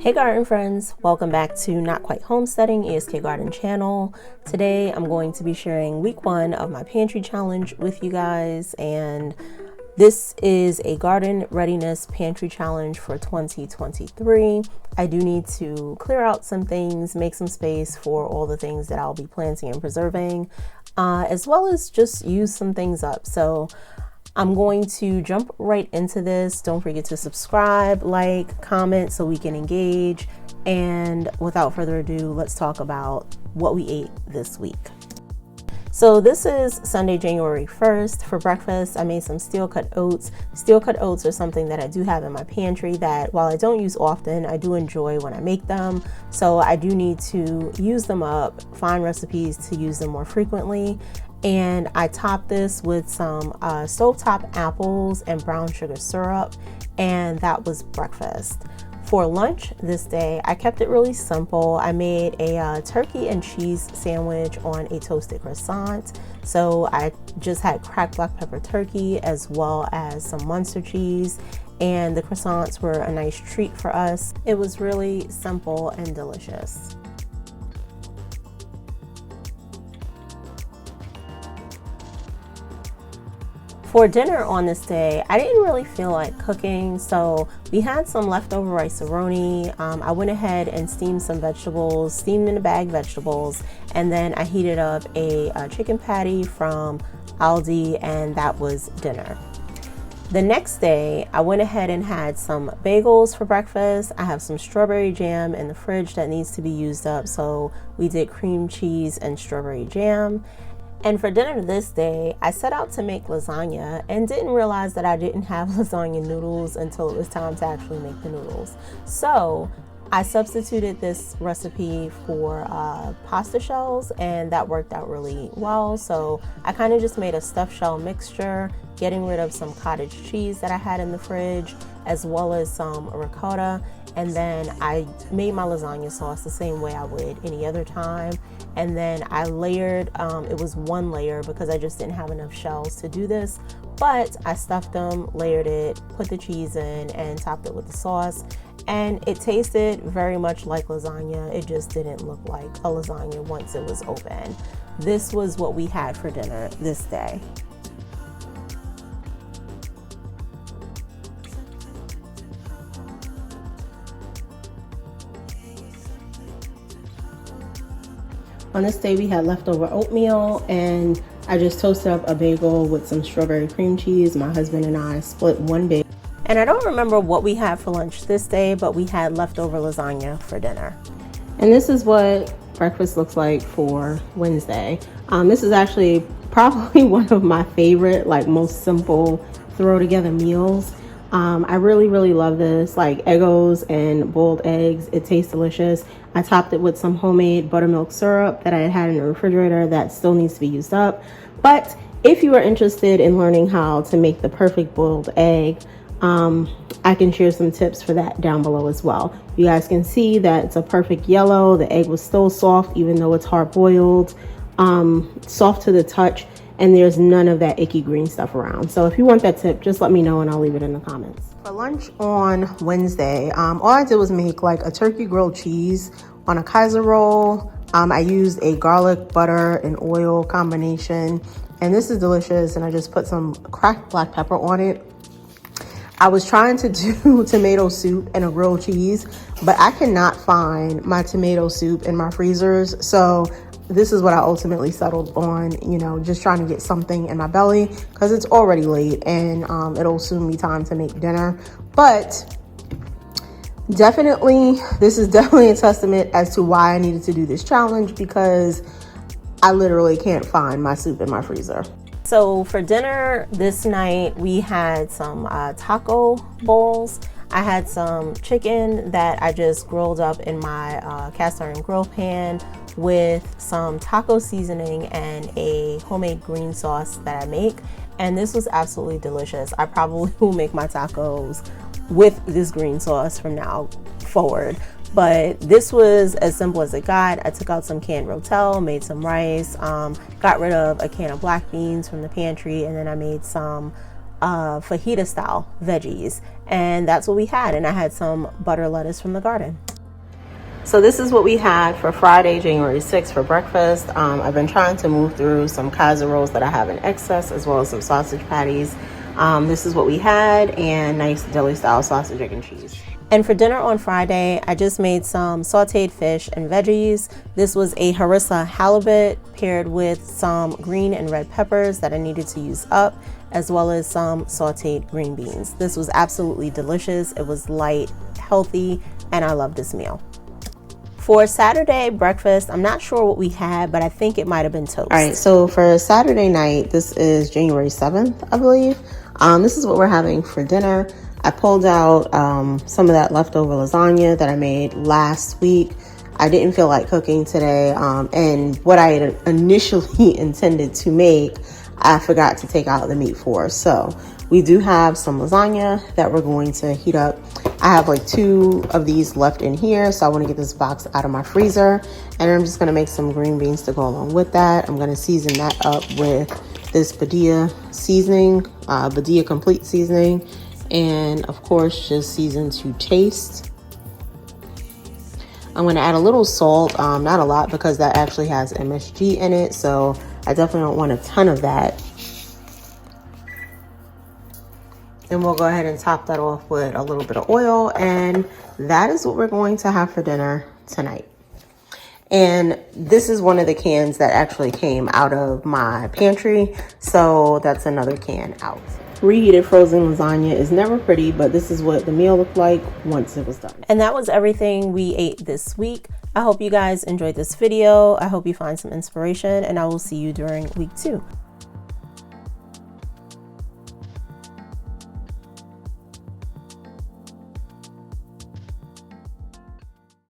Hey garden friends, welcome back to Not Quite Homesteading ASK Garden channel. Today I'm going to be sharing week 1 of my pantry challenge with you guys, and this is a garden readiness pantry challenge for 2023. I do need to clear out some things, make some space for all the things that I'll be planting and preserving, as well as just use some things up. So I'm going to jump right into this. Don't forget to subscribe, like, comment so we can engage. And without further ado, let's talk about what we ate this week. So this is Sunday, January 1st. For breakfast, I made some steel-cut oats. Steel-cut oats are something that I do have in my pantry that while I don't use often, I do enjoy when I make them. So I do need to use them up, find recipes to use them more frequently. And I topped this with some stovetop apples and brown sugar syrup, and that was breakfast. For lunch this day, I kept it really simple. I made a turkey and cheese sandwich on a toasted croissant. So I just had cracked black pepper turkey as well as some Munster cheese, and the croissants were a nice treat for us. It was really simple and delicious. For dinner on this day, I didn't really feel like cooking, so we had some leftover rice-a-roni. I went ahead and steamed some vegetables, steamed in a bag vegetables, and then I heated up a chicken patty from Aldi, and that was dinner. The next day, I went ahead and had some bagels for breakfast. I have some strawberry jam in the fridge that needs to be used up, so we did cream cheese and strawberry jam. And for dinner this day, I set out to make lasagna and didn't realize that I didn't have lasagna noodles until it was time to actually make the noodles. So I substituted this recipe for pasta shells, and that worked out really well. So I kind of just made a stuffed shell mixture, getting rid of some cottage cheese that I had in the fridge, as well as some ricotta. And then I made my lasagna sauce the same way I would any other time. And then I layered, it was one layer because I just didn't have enough shells to do this, but I stuffed them, layered it, put the cheese in, and topped it with the sauce. And it tasted very much like lasagna. It just didn't look like a lasagna once it was open. This was what we had for dinner this day. On this day, we had leftover oatmeal, and I just toasted up a bagel with some strawberry cream cheese. My husband and I split one bagel. And I don't remember what we had for lunch this day, but we had leftover lasagna for dinner. And this is what breakfast looks like for Wednesday. This is actually probably one of my favorite, most simple throw together meals. I really love this, like Eggos and boiled eggs. It tastes delicious. I topped it with some homemade buttermilk syrup that I had in the refrigerator that still needs to be used up. But if you are interested in learning how to make the perfect boiled egg, I can share some tips for that down below as well. You guys can see that it's a perfect yellow. The egg was still soft even though it's hard boiled, soft to the touch, and there's none of that icky green stuff around. So if you want that tip, just let me know and I'll leave it in the comments. For lunch on Wednesday, all I did was make a turkey grilled cheese on a Kaiser roll. I used a garlic, butter, and oil combination, and this is delicious, and I just put some cracked black pepper on it. I was trying to do tomato soup and a grilled cheese, but I cannot find my tomato soup in my freezers, so this is what I ultimately settled on, just trying to get something in my belly because it's already late and it'll soon be time to make dinner. But this is definitely a testament as to why I needed to do this challenge, because I literally can't find my soup in my freezer. So for dinner this night, we had some taco bowls. I had some chicken that I just grilled up in my cast iron grill pan with some taco seasoning and a homemade green sauce that I make. And this was absolutely delicious. I probably will make my tacos with this green sauce from now forward. But this was as simple as it got. I took out some canned rotel, made some rice, got rid of a can of black beans from the pantry, and then I made some fajita style veggies, and that's what we had. And I had some butter lettuce from the garden. So this is what we had for Friday, January 6th for breakfast. I've been trying to move through some casseroles that I have in excess, as well as some sausage patties. This is what we had, and nice deli style sausage, egg, and cheese. And for dinner on Friday, I just made some sauteed fish and veggies. This was a Harissa Halibut paired with some green and red peppers that I needed to use up, as well as some sauteed green beans. This was absolutely delicious. It was light, healthy, and I love this meal. For Saturday breakfast, I'm not sure what we had, but I think it might have been toast. All right, so for Saturday night, this is January 7th, I believe. This is what we're having for dinner. I pulled out some of that leftover lasagna that I made last week. I didn't feel like cooking today, and what I had initially intended to make, I forgot to take out the meat for. So we do have some lasagna that we're going to heat up. I have like 2 of these left in here, so I want to get this box out of my freezer, and I'm just going to make some green beans to go along with that. I'm going to season that up with this Badia seasoning, Badia complete seasoning, and of course just season to taste. I'm going to add a little salt, not a lot, because that actually has MSG in it, so I definitely don't want a ton of that. And we'll go ahead and top that off with a little bit of oil, and that is what we're going to have for dinner tonight. And this is one of the cans that actually came out of my pantry, so that's another can out. Reheated frozen lasagna is never pretty, but this is what the meal looked like once it was done. And that was everything we ate this week. I hope you guys enjoyed this video. I hope you find some inspiration, and I will see you during week 2.